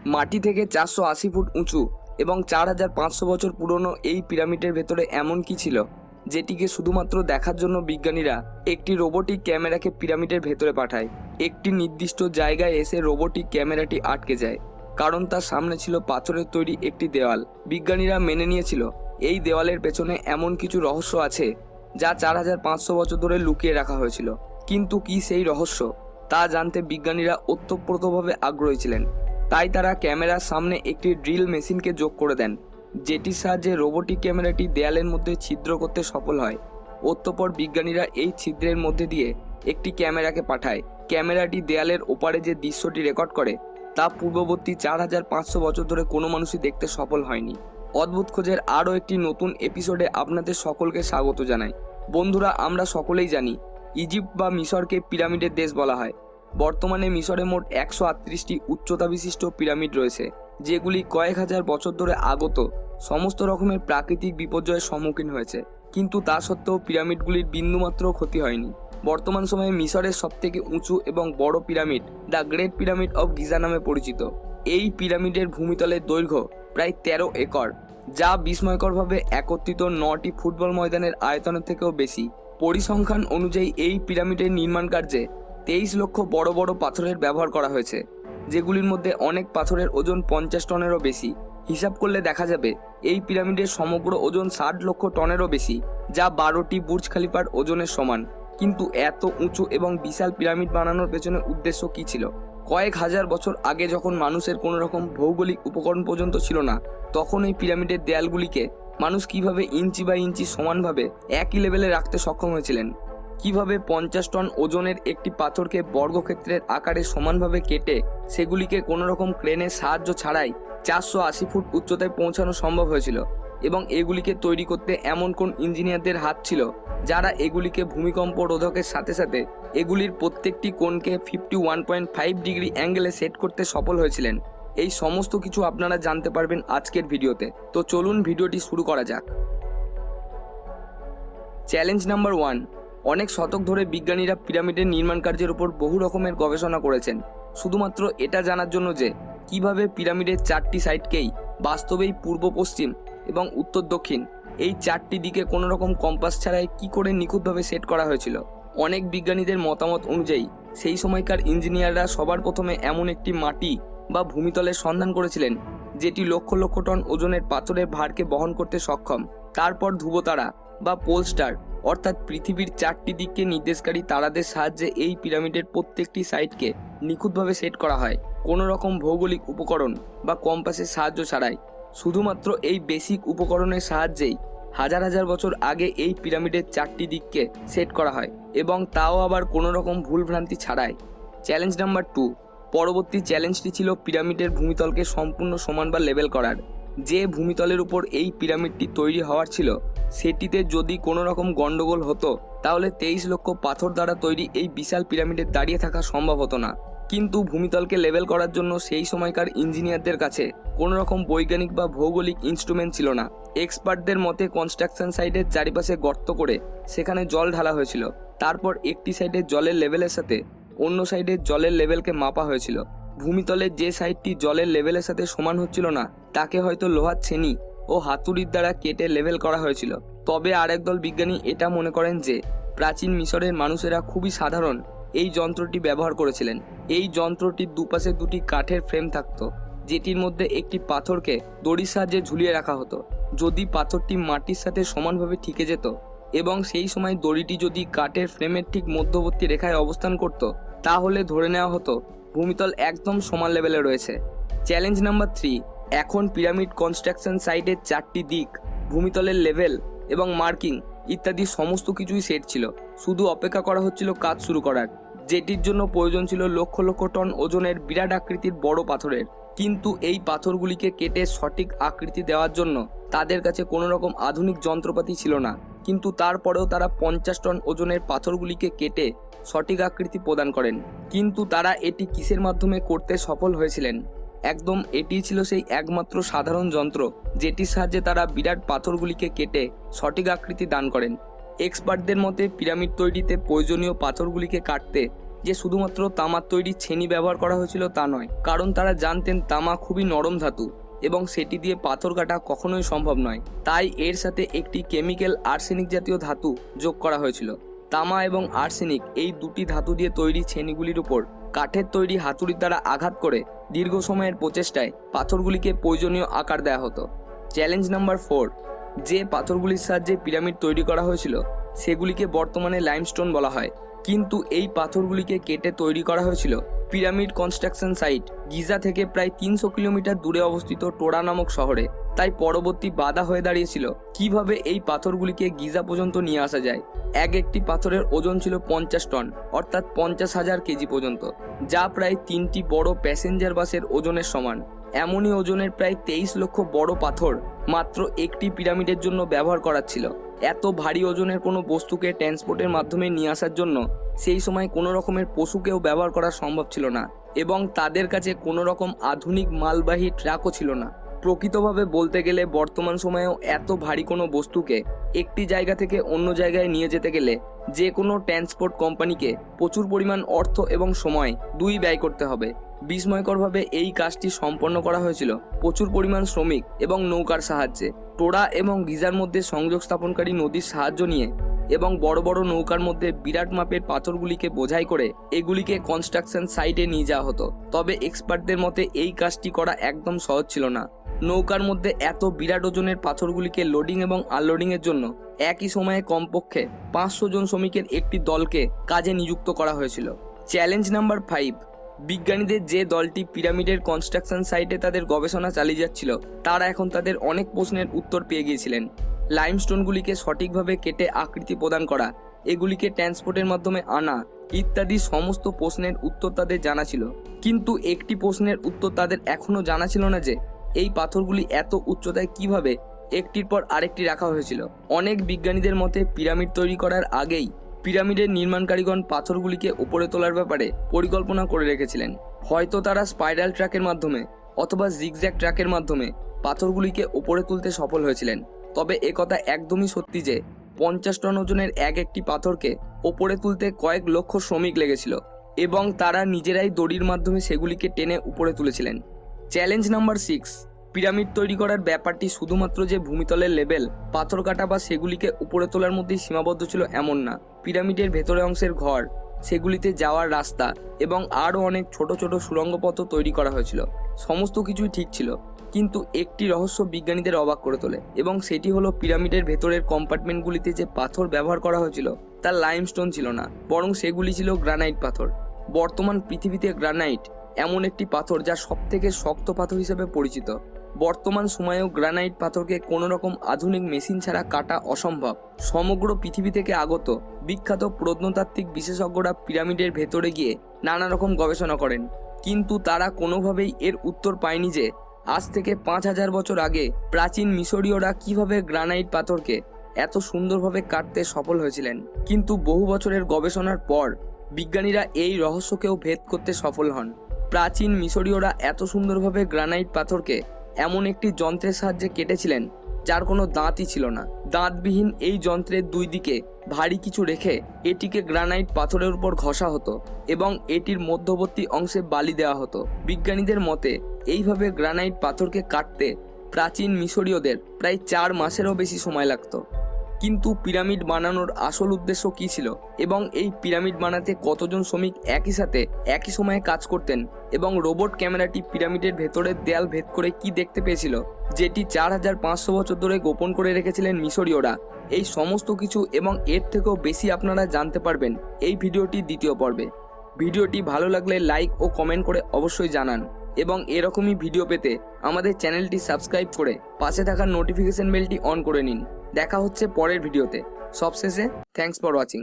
মাটি থেকে 480 ফুট উঁচু এবং 4500 বছর পুরনো এই পিরামিডের ভেতরে এমন কি ছিল যেটিকে শুধুমাত্র দেখার জন্য বিজ্ঞানীরা একটি রোবোটিক ক্যামেরাকে পিরামিডের ভেতরে পাঠায়। একটি নির্দিষ্ট জায়গায় এসে রোবোটিক ক্যামেরাটি আটকে যায়, কারণ তার সামনে ছিল পাথরের তৈরি একটি দেওয়াল। বিজ্ঞানীরা মেনে নিয়েছিল এই দেওয়ালের পেছনে এমন কিছু রহস্য আছে যা 4500 বছর ধরে লুকিয়ে রাখা হয়েছিল। কিন্তু কি সেই রহস্য তা জানতে বিজ্ঞানীরা ওতপ্রোতভাবে আগ্রহী ছিলেন। তাই তারা ক্যামেরার সামনে একটি ড্রিল মেশিনকে যোগ করে দেন, যেটির সাহায্যে রোবোটিক ক্যামেরাটি দেয়ালের মধ্যে ছিদ্র করতে সফল হয়। অতঃপর বিজ্ঞানীরা এই ছিদ্রের মধ্যে দিয়ে একটি ক্যামেরাকে পাঠায়। ক্যামেরাটি দেয়ালের ওপারে যে দৃশ্যটি রেকর্ড করে তা পূর্ববর্তী 4500 বছর ধরে কোনো মানুষই দেখতে সফল হয়নি। অদ্ভুত খোঁজের আরও একটি নতুন এপিসোডে আপনাদের সকলকে স্বাগত জানাই। বন্ধুরা, আমরা সকলেই জানি ইজিপ্ট বা মিশরকে পিরামিডের দেশ বলা হয়। বর্তমানে মিশরে মোট 138টি উচ্চতা বিশিষ্ট পিরামিড রয়েছে, যেগুলি কয়েক হাজার বছর ধরে আগত সমস্ত রকমের প্রাকৃতিক বিপর্যয়ের সম্মুখীন হয়েছে। কিন্তু তা সত্ত্বেও পিরামিডগুলির বিন্দুমাত্র ক্ষতি হয়নি। বর্তমান সময়ে মিশরের সবথেকে উঁচু এবং বড় pyramid the great pyramid of Giza নামে পরিচিত। এই পিরামিডের ভূমিতলের দৈর্ঘ্য প্রায় 13 একর, যা বিস্ময়করভাবে একত্রিত 9টি ফুটবল ময়দানের আয়তনের থেকেও বেশি। পরিসংখ্যান অনুযায়ী এই পিরামিডের নির্মাণ কার্যে 23 লক্ষ বড় বড় পাথরের ব্যবহার করা হয়েছে, যেগুলির মধ্যে অনেক পাথরের ওজন 50 টনেরও বেশি। হিসাব করলে দেখা যাবে এই পিরামিডের সমগ্র ওজন 60 লক্ষ টনেরও বেশি, যা 12টি বুর্জ খলিফার ওজনের সমান। কিন্তু এত উঁচু এবং বিশাল পিরামিড বানানোর পেছনে উদ্দেশ্য কী ছিল? কয়েক হাজার বছর আগে যখন মানুষের কোনো রকম ভৌগোলিক উপকরণ পর্যন্ত ছিল না, তখন এই পিরামিডের দেয়ালগুলিকে মানুষ কিভাবে ইঞ্চি বাই ইঞ্চি সমানভাবে একই লেভেলে রাখতে সক্ষম হয়েছিলেন? কিভাবে 50 টন ওজনের একটি পাথরকে বর্গক্ষেত্রের আকারে সমানভাবে কেটে সেগুলিকে কোনো রকম ক্রেনের সাহায্য ছাড়াই 480 ফুট উচ্চতায় পৌঁছানো সম্ভব হয়েছিল? এবং এগুলিকে তৈরি করতে এমন কোন ইঞ্জিনিয়ারদের হাত ছিল যারা এগুলিকে ভূমিকম্প রোধকের সাথে সাথে এগুলির প্রত্যেকটি কোণকে 51.5 ডিগ্রি অ্যাঙ্গেলে সেট করতে সফল হয়েছিলেন? এই সমস্ত কিছু আপনারা জানতে পারবেন আজকের ভিডিওতে। তো চলুন ভিডিওটি শুরু করা যাক। Challenge number 1। অনেক শতক ধরে বিজ্ঞানীরা পিরামিডের নির্মাণ কার্যের উপর বহু রকমের গবেষণা করেছেন, শুধুমাত্র এটা জানার জন্য যে কিভাবে পিরামিডের 4টি সাইডকেই বাস্তবেই পূর্ব পশ্চিম এবং উত্তর দক্ষিণ এই 4টি দিকে কোনো রকম কম্পাস ছাড়াই কি করে নিখুঁতভাবে সেট করা হয়েছিল। অনেক বিজ্ঞানীদের মতামত অনুযায়ী সেই সময়কার ইঞ্জিনিয়াররা সবার প্রথমে এমন একটি মাটি বা ভূমিতলের সন্ধান করেছিলেন যেটি লক্ষ লক্ষ টন ওজনের পাথরের ভারকে বহন করতে সক্ষম। তারপর ধ্রুবতারা বা পোল স্টার অর্থাৎ পৃথিবীর 4টি দিককে নির্দেশকারী তারাদের সাহায্যে এই পিরামিডের প্রত্যেকটি সাইডকে নিখুঁতভাবে সেট করা হয়, কোনো রকম ভৌগোলিক উপকরণ বা কম্পাসের সাহায্য ছাড়াই। শুধুমাত্র এই বেসিক উপকরণের সাহায্যেই হাজার হাজার বছর আগে এই পিরামিডের 4টি দিককে সেট করা হয়, এবং তাও আবার কোনো রকম ভুলভ্রান্তি ছাড়াই। Challenge number 2। পরবর্তী চ্যালেঞ্জটি ছিল পিরামিডের ভূমিতলকে সম্পূর্ণ সমান বা লেভেল করার। যে ভূমিতলের উপর এই পিরামিডটি তৈরি হওয়ার ছিল সেটিতে যদি কোনো রকম গন্ডগোল হতো তাহলে 23 লক্ষ পাথর দ্বারা তৈরি এই বিশাল পিরামিডের দাঁড়িয়ে থাকা সম্ভব হতো না। কিন্তু ভূমিতলকে লেভেল করার জন্য সেই সময়কার ইঞ্জিনিয়ারদের কাছে কোনো রকম বৈজ্ঞানিক বা ভৌগোলিক ইনস্ট্রুমেন্ট ছিল না। এক্সপার্টদের মতে কনস্ট্রাকশন সাইটের চারিপাশে গর্ত করে সেখানে জল ঢালা হয়েছিল। তারপর একটি সাইডের জলের লেভেলের সাথে অন্য সাইডের জলের লেভেলকে মাপা হয়েছিল। ভূমিতলের যে সাইডটি জলের লেভেলের সাথে সমান হচ্ছিল না তাকে হয়তো লোহার ছেনি ও হাতুড়ির দ্বারা কেটে লেভেল করা হয়েছিল। তবে আরেক দল বিজ্ঞানী এটা মনে করেন যে প্রাচীন মিশরের মানুষেরা খুবই সাধারণ এই যন্ত্রটি ব্যবহার করেছিলেন। এই যন্ত্রটির দুপাশে দুটি কাঠের ফ্রেম থাকতো, যেটির মধ্যে একটি পাথরকে দড়ির সাহায্যে ঝুলিয়ে রাখা হতো। যদি পাথরটি মাটির সাথে সমানভাবে ঠেকে যেত এবং সেই সময় দড়িটি যদি কাঠের ফ্রেমের ঠিক মধ্যবর্তী রেখায় অবস্থান করত, তাহলে ধরে নেওয়া হতো ভূমিতল একদম সমান লেভেলে রয়েছে। Challenge number 3। এখন পিরামিড কনস্ট্রাকশন সাইটের 4টি দিক, ভূমিতলের লেভেল এবং মার্কিং ইত্যাদি সমস্ত কিছুই সেট ছিল। শুধু অপেক্ষা করা হচ্ছিল কাজ শুরু করার, যেটির জন্য প্রয়োজন ছিল লক্ষ লক্ষ টন ওজনের বিরাট আকৃতির বড় পাথরের। কিন্তু এই পাথরগুলিকে কেটে সঠিক আকৃতি দেওয়ার জন্য তাদের কাছে কোনো রকম আধুনিক যন্ত্রপাতি ছিল না। কিন্তু তারপরেও তারা 50 টন ওজনের পাথরগুলিকে কেটে সঠিক আকৃতি প্রদান করেন। কিন্তু তারা এটি কিসের মাধ্যমে করতে সফল হয়েছিলেন? একদম এটিই ছিল সেই একমাত্র সাধারণ যন্ত্র যেটির সাহায্যে তারা বিরাট পাথরগুলিকে কেটে সঠিক আকৃতি দান করেন। এক্সপার্টদের মতে পিরামিড তৈরিতে প্রয়োজনীয় পাথরগুলিকে কাটতে যে শুধুমাত্র তামার তৈরি ছেনি ব্যবহার করা হয়েছিল তা নয়, কারণ তারা জানতেন তামা খুবই নরম ধাতু এবং সেটি দিয়ে পাথর কাটা কখনোই সম্ভব নয়। তাই এর সাথে একটি কেমিক্যাল আর্সেনিক জাতীয় ধাতু যোগ করা হয়েছিল। তামা এবং আর্সেনিক এই দুটি ধাতু দিয়ে তৈরি ছেনিগুলির উপর কাঠের তৈরি হাতুড়ির দ্বারা আঘাত করে দীর্ঘ সময়ের প্রচেষ্টায় পাথরগুলিকে প্রয়োজনীয় আকার দেওয়া হতো। চ্যালেঞ্জ নাম্বার 4, যে পাথরগুলির সাহায্যে পিরামিড তৈরি করা হয়েছিল সেগুলিকে বর্তমানে লাইমস্টোন বলা হয়, কিন্তু এই পাথরগুলিকে কেটে তৈরি করা হয়েছিল পিরামিড কনস্ট্রাকশন সাইট গিজা থেকে প্রায় 300 কিলোমিটার দূরে অবস্থিত টোরা নামক শহরে। তাই পরবর্তী বাধা হয়ে দাঁড়িয়েছিল কিভাবে এই পাথরগুলিকে গিজা পর্যন্ত নিয়ে আসা যায়। একটি পাথরের ওজন ছিল 50 টন, অর্থাৎ 50,000 কেজি পর্যন্ত, যা প্রায় 3টি বড় প্যাসেঞ্জার বাসের ওজনের সমান। এমনই ওজনের প্রায় 23 লক্ষ বড় পাথর মাত্র একটি পিরামিডের জন্য ব্যবহার করা ছিল। এত ভারী ওজনের কোনো বস্তুকে ট্রান্সপোর্টের মাধ্যমে নিয়ে আসার জন্য সেই সময় কোনো রকমের পশুকেও ব্যবহার করা সম্ভব ছিল না এবং তাদের কাছে কোনো রকম আধুনিক মালবাহী ট্রাকও ছিল না। প্রকৃতভাবে বলতে গেলে বর্তমান সময়েও এত ভারী কোনো বস্তুকে একটি জায়গা থেকে অন্য জায়গায় নিয়ে যেতে গেলে যে কোনো ট্রান্সপোর্ট কোম্পানিকে প্রচুর পরিমাণ অর্থ এবং সময় দুই ব্যয় করতে হবে। বিস্ময়করভাবে এই কাজটি সম্পন্ন করা হয়েছিল প্রচুর পরিমাণ শ্রমিক এবং নৌকার সাহায্যে। টোরা এবং গিজার মধ্যে সংযোগ স্থাপনকারী নদীর সাহায্য নিয়ে এবং বড় বড় নৌকার মধ্যে বিরাট মাপের পাথরগুলিকে বোঝাই করে এগুলিকে কনস্ট্রাকশন সাইটে নিয়ে যাওয়া হতো। তবে এক্সপার্টদের মতে এই কাজটি করা একদম সহজ ছিল না। নৌকার মধ্যে এত বিরাট ওজনের পাথরগুলিকে লোডিং এবং আনলোডিংয়ের জন্য একই সময়ে কমপক্ষে 500 জন শ্রমিকের একটি দলকে কাজে নিযুক্ত করা হয়েছিল। চ্যালেঞ্জ নাম্বার 5, বিজ্ঞানীদের যে দলটি পিরামিডের কনস্ট্রাকশন সাইটে তাদের গবেষণা চালিয়ে যাচ্ছিল তারা এখন তাদের অনেক প্রশ্নের উত্তর পেয়ে গিয়েছিলেন। লাইমস্টোনগুলিকে সঠিকভাবে কেটে আকৃতি প্রদান করা, এগুলিকে ট্রান্সপোর্টের মাধ্যমে আনা ইত্যাদি সমস্ত প্রশ্নের উত্তর তাদের জানা ছিল, কিন্তু একটি প্রশ্নের উত্তর তাদের এখনও জানা ছিল না যে এই পাথরগুলি এত উচ্চতায় কিভাবে একটির পর আরেকটি রাখা হয়েছিল। অনেক বিজ্ঞানীদের মতে পিরামিড তৈরি করার আগেই পিরামিডের নির্মাণকারীগণ পাথরগুলিকে উপরে তোলার ব্যাপারে পরিকল্পনা করে রেখেছিলেন। হয়তো তারা স্পাইরাল ট্র্যাকের মাধ্যমে অথবা জিগজ্যাগ ট্র্যাকের মাধ্যমে পাথরগুলিকে উপরে তুলতে সফল হয়েছিলেন। তবে একথা একদমই সত্যি যে 50 টন ওজনের একটি পাথরকে ওপরে তুলতে কয়েক লক্ষ শ্রমিক লেগেছিল এবং তারা নিজেরাই দড়ির মাধ্যমে সেগুলিকে টেনে উপরে তুলেছিলেন। চ্যালেঞ্জ নাম্বার 6, পিরামিড তৈরি করার ব্যাপারটি শুধুমাত্র যে ভূমিতলের লেভেল পাথর কাটা বা সেগুলিকে উপরে তোলার মধ্যেই সীমাবদ্ধ ছিল এমন না। পিরামিডের ভেতরে অংশের ঘর, সেগুলিতে যাওয়ার রাস্তা এবং আরও অনেক ছোট ছোট সুড়ঙ্গপথ তৈরি করা হয়েছিল। সমস্ত কিছুই ঠিক ছিল, কিন্তু একটি রহস্য বিজ্ঞানীদের অবাক করে তোলে এবং সেটি হলো পিরামিডের ভেতরের কম্পার্টমেন্টগুলিতে যে পাথর ব্যবহার করা হয়েছিল তা লাইমস্টোন ছিল না, বরং সেগুলি ছিল গ্রানাইট পাথর। বর্তমান পৃথিবীতে গ্রানাইট এমন একটি পাথর যা সবথেকে শক্ত পাথর হিসেবে পরিচিত। বর্তমান সময়েও গ্রানাইট পাথরকে কোনো রকম আধুনিক মেশিন ছাড়া কাটা অসম্ভব। সমগ্র পৃথিবী থেকে আগত বিখ্যাত প্রত্নতাত্ত্বিক বিশেষজ্ঞরা পিরামিডের ভেতরে গিয়ে নানা রকম গবেষণা করেন, কিন্তু তারা কোনোভাবেই এর উত্তর পায়নি যে আজ থেকে 5000 বছর আগে প্রাচীন মিশরীয়রা কিভাবে গ্রানাইট পাথরকে এত সুন্দরভাবে কাটতে সফল হয়েছিলেন। কিন্তু বহু বছরের গবেষণার পর বিজ্ঞানীরা এই রহস্যকেও ভেদ করতে সফল হন। প্রাচীন মিশরীয়রা এত সুন্দরভাবে গ্রানাইট পাথরকে এমন একটি যন্ত্রের সাহায্যে কেটেছিলেন যার কোনো দাঁতই ছিল না। দাঁতবিহীন এই যন্ত্রের দুই দিকে ভারী কিছু রেখে এটিকে গ্রানাইট পাথরের উপর ঘষা হতো এবং এটির মধ্যবর্তী অংশে বালি দেওয়া হতো। বিজ্ঞানীদের মতে এইভাবে গ্রানাইট পাথরকে কাটতে প্রাচীন মিশরীয়দের প্রায় 4 মাসেরও বেশি সময় লাগতো। কিন্তু পিরামিড বানানোর আসল উদ্দেশ্য কী ছিল এবং এই পিরামিড বানাতে কতজন শ্রমিক একই সাথে একই সময়ে কাজ করতেন এবং রোবট ক্যামেরাটি পিরামিডের ভেতরের দেয়াল ভেদ করে কি দেখতে পেয়েছিল যেটি 4500 বছর ধরে গোপন করে রেখেছিলেন মিশরীয়রা, এই সমস্ত কিছু এবং এর থেকেও বেশি আপনারা জানতে পারবেন এই ভিডিওটির দ্বিতীয় পর্বে। ভিডিওটি ভালো লাগলে লাইক ও কমেন্ট করে অবশ্যই জানান এবং এরকমই ভিডিও পেতে আমাদের চ্যানেলটি সাবস্ক্রাইব করে পাশে থাকা নোটিফিকেশন বেলটি অন করে নিন। দেখা হচ্ছে পরের ভিডিওতে। সবশেষে থ্যাঙ্কস ফর ওয়াচিং।